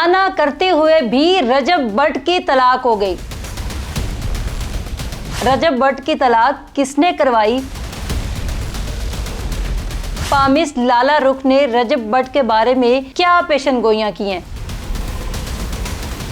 ना करते हुए भी रजब भट्ट की तलाक हो गई। रजब भट्ट की तलाक किसने करवाई? पामिस लाला रुख ने रजब भट्ट के बारे में क्या पेशनगोइयां की हैं?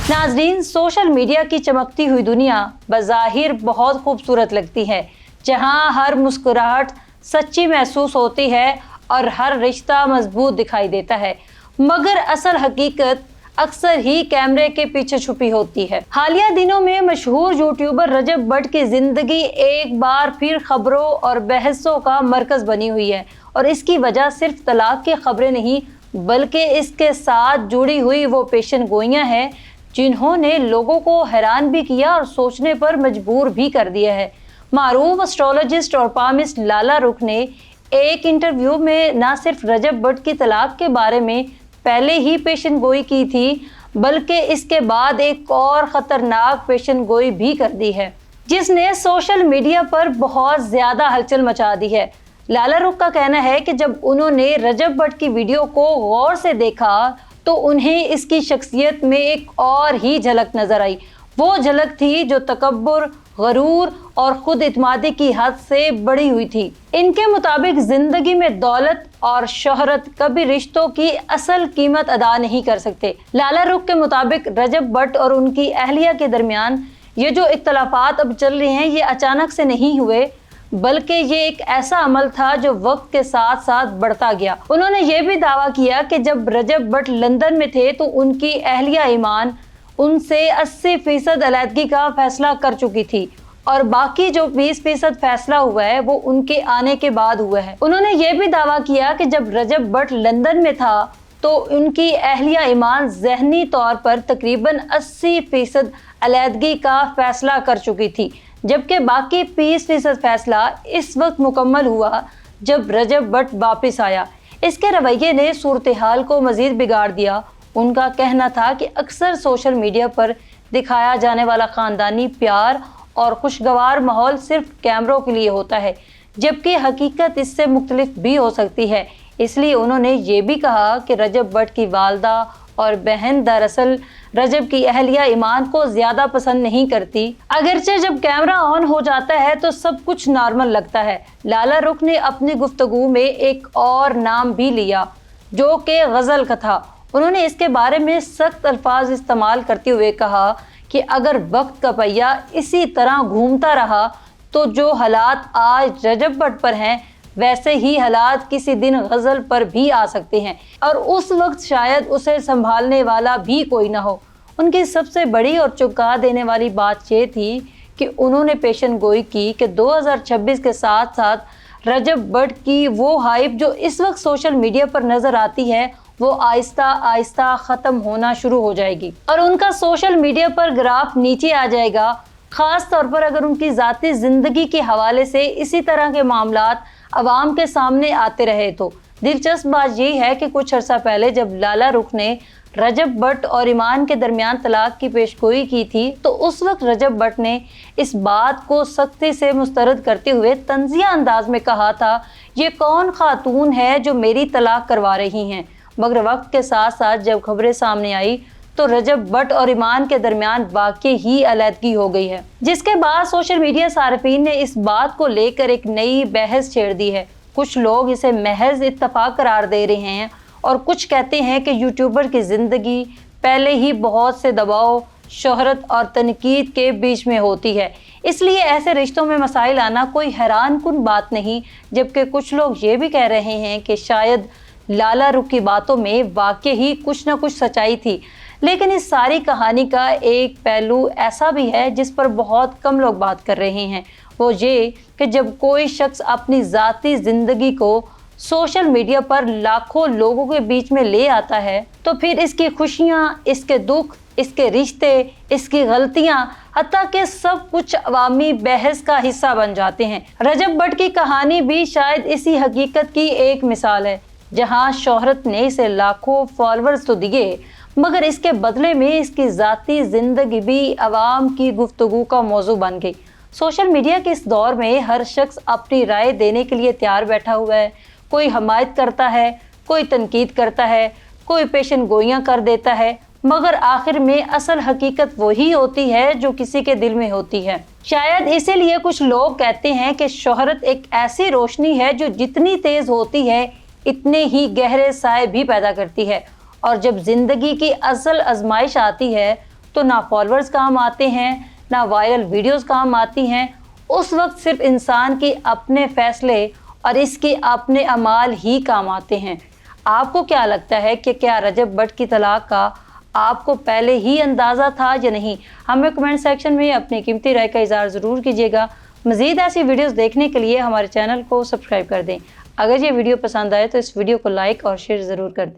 नाजरीन, सोशल मीडिया की चमकती हुई दुनिया बज़ाहिर बहुत खूबसूरत लगती है, जहां हर मुस्कुराहट सच्ची महसूस होती है और हर रिश्ता मजबूत दिखाई देता है, मगर असल हकीकत अक्सर ही कैमरे के पीछे छुपी होती है। हालिया दिनों में मशहूर यूट्यूबर रजब भट्ट की जिंदगी एक बार फिर खबरों और बहसों का मरकज बनी हुई है, और इसकी वजह सिर्फ तलाक की खबरें नहीं, बल्कि इसके साथ जुड़ी हुई वो पेशनगोइयां हैं जिन्होंने लोगों को हैरान भी किया और सोचने पर मजबूर भी कर दिया है। मारूफ एस्ट्रोलॉजिस्ट और पामिस लाला रुख ने एक इंटरव्यू में न सिर्फ रजब भट्ट की तलाक के बारे में पहले ही पेशनगोई की थी, बल्कि इसके बाद एक और खतरनाक पेशनगोई भी कर दी है, जिसने सोशल मीडिया पर बहुत ज्यादा हलचल मचा दी है। लाला रुख का कहना है कि जब उन्होंने रजब भट्ट की वीडियो को गौर से देखा तो उन्हें इसकी शख्सियत में एक और ही झलक नजर आई। वो झलक थी जो तकब्बुर, गरूर और खुद इत्मादी की हद से बढ़ी हुई थी। इनके मुताबिक जिंदगी में दौलत और शोहरत कभी रिश्तों की असल कीमत अदा नहीं कर सकते। लाला रुख के मुताबिक रजब भट्ट और उनकी अहलिया के दरमियान ये जो इख्तलाफात अब चल रहे हैं, ये अचानक से नहीं हुए, बल्कि ये एक ऐसा अमल था जो वक्त के साथ साथ बढ़ता गया। उन्होंने ये भी दावा किया कि जब रजब भट्ट लंदन में थे तो उनकी अहलिया ईमान उनसे 80% अलैदगी का फैसला कर चुकी थी, और बाकी जो 20% फैसला हुआ है वो उनके आने के बाद हुआ है। उन्होंने ये भी दावा किया कि जब रजब भट्ट लंदन में था तो उनकी अहलिया ईमान ज़हनी तौर पर तकरीबन 80% अलैदगी का फैसला कर चुकी थी, जबकि बाकी 20% फैसला इस वक्त मुकम्मल हुआ जब रजब भट्ट वापस आया। इसके रवैये ने सूरत हाल को मजीद बिगाड़ दिया। उनका कहना था कि अक्सर सोशल मीडिया पर दिखाया जाने वाला ख़ानदानी प्यार और खुशगवार माहौल सिर्फ कैमरों के लिए होता है, जबकि हकीकत इससे मुख्तलिफ भी हो सकती है। इसलिए उन्होंने ये भी कहा कि रजब भट्ट की वालदा और बहन दरअसल रजब की अहलिया ईमान को ज़्यादा पसंद नहीं करती, अगरचे जब कैमरा ऑन हो जाता है तो सब कुछ नॉर्मल लगता है। लाला रुख ने अपनी गुफ्तगू में एक और नाम भी लिया जो कि गज़ल का था। उन्होंने इसके बारे में सख्त अल्फाज इस्तेमाल करते हुए कहा कि अगर वक्त का पहिया इसी तरह घूमता रहा तो जो हालात आज रजब भट्ट पर हैं वैसे ही हालात किसी दिन गज़ल पर भी आ सकते हैं, और उस वक्त शायद उसे संभालने वाला भी कोई ना हो। उनकी सबसे बड़ी और चौंका देने वाली बात ये थी कि उन्होंने पेशनगोई की कि 2026 के साथ साथ रजब भट्ट की वो हाइप जो इस वक्त सोशल मीडिया पर नज़र आती है वो आहिस्ता आहिस्ता ख़त्म होना शुरू हो जाएगी और उनका सोशल मीडिया पर ग्राफ नीचे आ जाएगा। ख़ास तौर पर अगर उनकी ज़ाती ज़िंदगी के हवाले से इसी तरह के मामलात अवाम के सामने आते रहे तो। दिलचस्प बात यह है कि कुछ अर्सा पहले जब लाला रुख ने रजब भट्ट और ईमान के दरमियान तलाक की पेशगोई की थी तो उस वक्त रजब भट्ट ने इस बात को सख्ती से मुस्तरद करते हुए तंज़िया अंदाज में कहा था, ये कौन खातून है जो मेरी तलाक करवा रही हैं। मगर वक्त के साथ साथ जब खबरें सामने आई तो रजब भट्ट और ईमान के दरमियान वाकई ही अलैदगी हो गई है, जिसके बाद सोशल मीडिया सार्फिन ने इस बात को लेकर एक नई बहस छेड़ दी है। कुछ लोग इसे महज इत्तफाक करार दे रहे हैं और कुछ कहते हैं कि यूट्यूबर की ज़िंदगी पहले ही बहुत से दबाव, शोहरत और तनकीद के बीच में होती है, इसलिए ऐसे रिश्तों में मसाइल आना कोई हैरान कुन बात नहीं। जबकि कुछ लोग ये भी कह रहे हैं कि शायद लाला रुख की बातों में वाकई ही कुछ न कुछ सच्चाई थी, लेकिन इस सारी कहानी का एक पहलू ऐसा भी है जिस पर बहुत कम लोग बात कर रहे हैं। वो ये कि जब कोई शख्स अपनी ज़ाती ज़िंदगी को सोशल मीडिया पर लाखों लोगों के बीच में ले आता है तो फिर इसकी खुशियाँ, इसके दुख, इसके रिश्ते, इसकी गलतियाँ, हत्ता कि सब कुछ अवामी बहस का हिस्सा बन जाते हैं। रजब भट्ट की कहानी भी शायद इसी हकीकत की एक मिसाल है, जहाँ शोहरत ने इसे लाखों फॉलोअर्स तो दिए मगर इसके बदले में इसकी ज़ाती ज़िंदगी भी अवाम की गुफ्तगू का मौजू बन गई। सोशल मीडिया के इस दौर में हर शख्स अपनी राय देने के लिए तैयार बैठा हुआ है। कोई हमायत करता है, कोई तनकीद करता है, कोई पेशन गोइयाँ कर देता है, मगर आखिर में असल हकीकत वही होती है जो किसी के दिल में होती है। शायद इसीलिए कुछ लोग कहते हैं कि शोहरत एक ऐसी रोशनी है जो जितनी तेज होती है इतने ही गहरे साए भी पैदा करती है, और जब जिंदगी की असल आजमाइश आती है तो ना फॉलोअर्स काम आते हैं, ना वायरल वीडियोस काम आती हैं। उस वक्त सिर्फ इंसान के अपने फैसले और इसके अपने अमाल ही काम आते हैं। आपको क्या लगता है कि क्या रजब भट्ट की तलाक का आपको पहले ही अंदाज़ा था या नहीं? हमें कमेंट सेक्शन में अपनी कीमती राय का इज़हार ज़रूर कीजिएगा। मज़ीद ऐसी वीडियोस देखने के लिए हमारे चैनल को सब्सक्राइब कर दें। अगर ये वीडियो पसंद आए तो इस वीडियो को लाइक और शेयर ज़रूर कर दें।